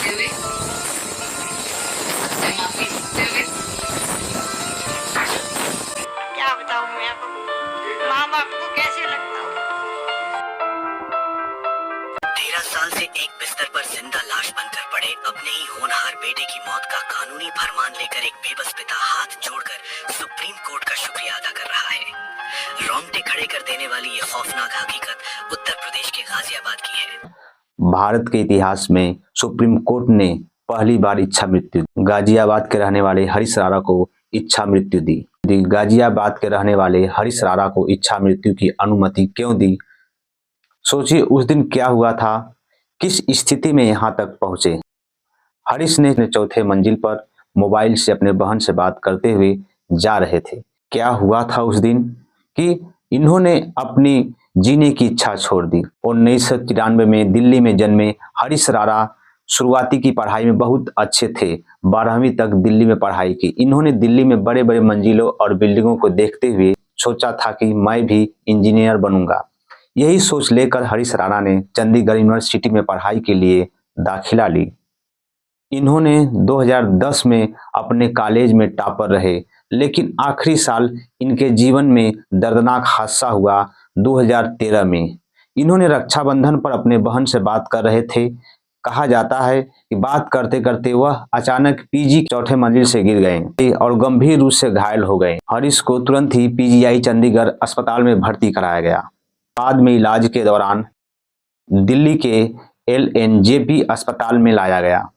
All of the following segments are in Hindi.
हुए आपसे माफी मांगते हुए क्या बताऊं मैं अब माँ बाप को कैसे लगता हूँ। 13 साल से एक बिस्तर पर जिंदा लाश बनकर पड़े अपने ही होनहार बेटे की मौत का कानूनी फरमान लेकर एक बेबस पिता हाथ जोड़कर सुप्रीम कोर्ट का शुक्रिया अदा कर रहा है। रोंगटे खड़े कर देने वाली ये खौफनाक हकीकत उत्तर प्रदेश के गाजियाबाद की है। भारत के इतिहास में सुप्रीम कोर्ट ने पहली बार इच्छा मृत्यु गाजियाबाद के रहने वाले हरीश राणा को इच्छा मृत्यु दी। गाजियाबाद के रहने वाले हरीश राणा को इच्छा मृत्यु की अनुमति क्यों दी? सोचिए उस दिन क्या हुआ था, किस स्थिति में यहाँ तक पहुंचे। हरीश ने चौथे मंजिल पर मोबाइल से अपने बहन से बात करते हुए जा रहे थे। क्या हुआ था उस दिन कि इन्होंने अपनी जीने की इच्छा छोड़ दी। 1993 में दिल्ली में जन्मे हरीश राणा शुरुआती की पढ़ाई में बहुत अच्छे थे। 12वीं तक दिल्ली में पढ़ाई की। इन्होंने दिल्ली में बड़े बड़े मंजिलों और बिल्डिंगों को देखते हुए सोचा था कि मैं भी इंजीनियर बनूंगा। यही सोच लेकर हरीश राणा ने चंडीगढ़ यूनिवर्सिटी में पढ़ाई के लिए दाखिला ली। इन्होंने 2010 में अपने कॉलेज में टॉपर रहे, लेकिन आखिरी साल इनके जीवन में दर्दनाक हादसा हुआ 2013 में। इन्होंने रक्षाबंधन पर अपने बहन से बात कर रहे थे। कहा जाता है कि बात करते करते वह अचानक पीजी चौथे मंजिल से गिर गए और गंभीर रूप से घायल हो गए। हरीश को तुरंत ही पीजीआई चंडीगढ़ अस्पताल में भर्ती कराया गया। बाद में इलाज के दौरान दिल्ली के एलएनजेपी अस्पताल में लाया गया,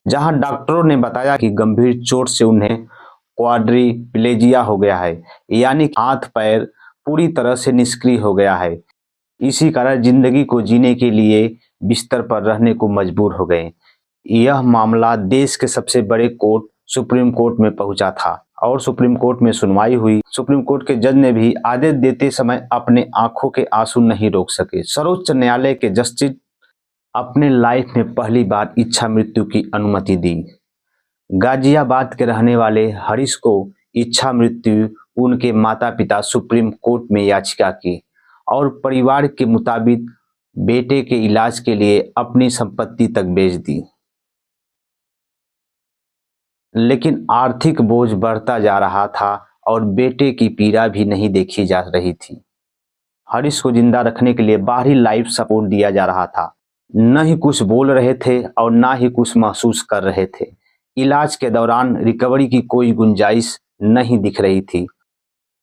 जहां डॉक्टरों ने बताया कि गंभीर चोट से उन्हें क्वाड्रिप्लेजिया हो गया है, यानी हाथ पैर पूरी तरह से निष्क्रिय हो गया है। इसी कारण जिंदगी को जीने के लिए बिस्तर पर रहने को मजबूर हो गए। यह मामला देश के सबसे बड़े कोर्ट सुप्रीम कोर्ट में पहुंचा था और सुप्रीम कोर्ट में सुनवाई हुई। सुप्रीम कोर्ट के जज ने भी आदेश देते समय अपने आंखों के आंसू नहीं रोक सके। सर्वोच्च न्यायालय के जस्टिस अपने लाइफ में पहली बार इच्छा मृत्यु की अनुमति दी। गाजियाबाद के रहने वाले हरीश को इच्छा मृत्यु उनके माता पिता सुप्रीम कोर्ट में याचिका की और परिवार के मुताबिक बेटे के इलाज के लिए अपनी संपत्ति तक बेच दी। लेकिन आर्थिक बोझ बढ़ता जा रहा था और बेटे की पीड़ा भी नहीं देखी जा रही थी। हरीश को जिंदा रखने के लिए बाहरी लाइफ सपोर्ट दिया जा रहा था। न ही कुछ बोल रहे थे और ना ही कुछ महसूस कर रहे थे। इलाज के दौरान रिकवरी की कोई गुंजाइश नहीं दिख रही थी।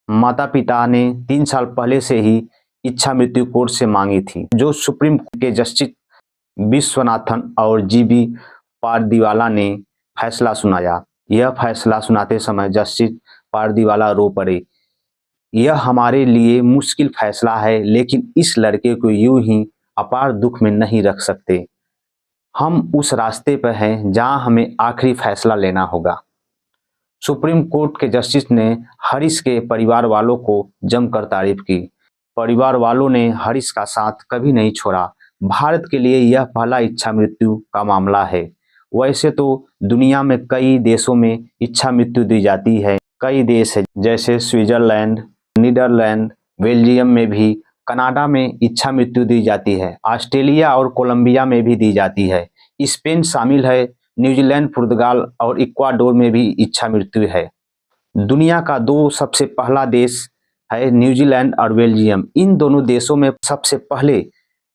माता पिता ने 3 साल पहले से ही इच्छा मृत्यु कोर्ट से मांगी थी, जो सुप्रीम कोर्ट के जस्टिस विश्वनाथन और जीबी पारदीवाला ने फैसला सुनाया। यह फैसला सुनाते समय जस्टिस पारदीवाला रो पड़े। यह हमारे लिए मुश्किल फैसला है, लेकिन इस लड़के को यूं ही अपार दुख में नहीं रख सकते। हम उस रास्ते पर हैं जहां हमें आखिरी फैसला लेना होगा। सुप्रीम कोर्ट के जस्टिस ने हरीश के परिवार वालों को जमकर तारीफ की। परिवार वालों ने हरीश का साथ कभी नहीं छोड़ा। भारत के लिए यह पहला इच्छा मृत्यु का मामला है। वैसे तो दुनिया में कई देशों में इच्छा मृत्यु दी जाती है। कई देश है जैसे स्विट्जरलैंड, नीदरलैंड, बेल्जियम में भी, कनाडा में इच्छा मृत्यु दी जाती है। ऑस्ट्रेलिया और कोलंबिया में भी दी जाती है। स्पेन शामिल है। न्यूजीलैंड, पुर्तगाल और इक्वाडोर में भी इच्छा मृत्यु है। दुनिया का 2 सबसे पहला देश है न्यूजीलैंड और बेल्जियम। इन दोनों देशों में सबसे पहले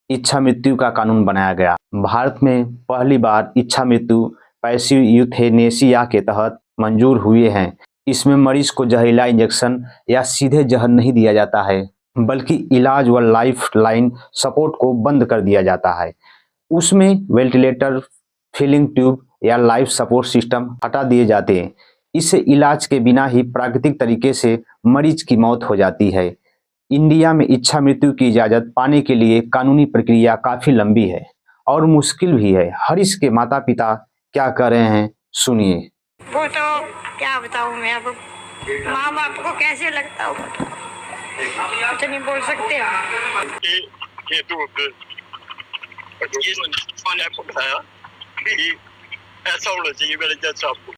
इच्छा मृत्यु का कानून बनाया गया। भारत में पहली बार इच्छा मृत्यु पैसिव यूथेनेसिया के तहत मंजूर हुए हैं। इसमें मरीज को जहरीला इंजेक्शन या सीधे जहर नहीं दिया जाता है, बल्कि इलाज व लाइफ लाइन सपोर्ट को बंद कर दिया जाता है। उसमें वेंटिलेटर, फीलिंग ट्यूब या लाइफ सपोर्ट सिस्टम हटा दिए जाते हैं। इससे इलाज के बिना ही प्राकृतिक तरीके से मरीज की मौत हो जाती है। इंडिया में इच्छा मृत्यु की इजाजत पाने के लिए कानूनी प्रक्रिया काफी लंबी है और मुश्किल भी है। हरीश के माता पिता क्या कर रहे हैं, सुनिए। वो तो क्या बताऊं मैं अब माँ बाप को कैसे लगता होगा, कुछ नहीं बोल सकते हम। ये तो ये मैंने बताया कि ऐसा होना चाहिए मेरे जज साहब को।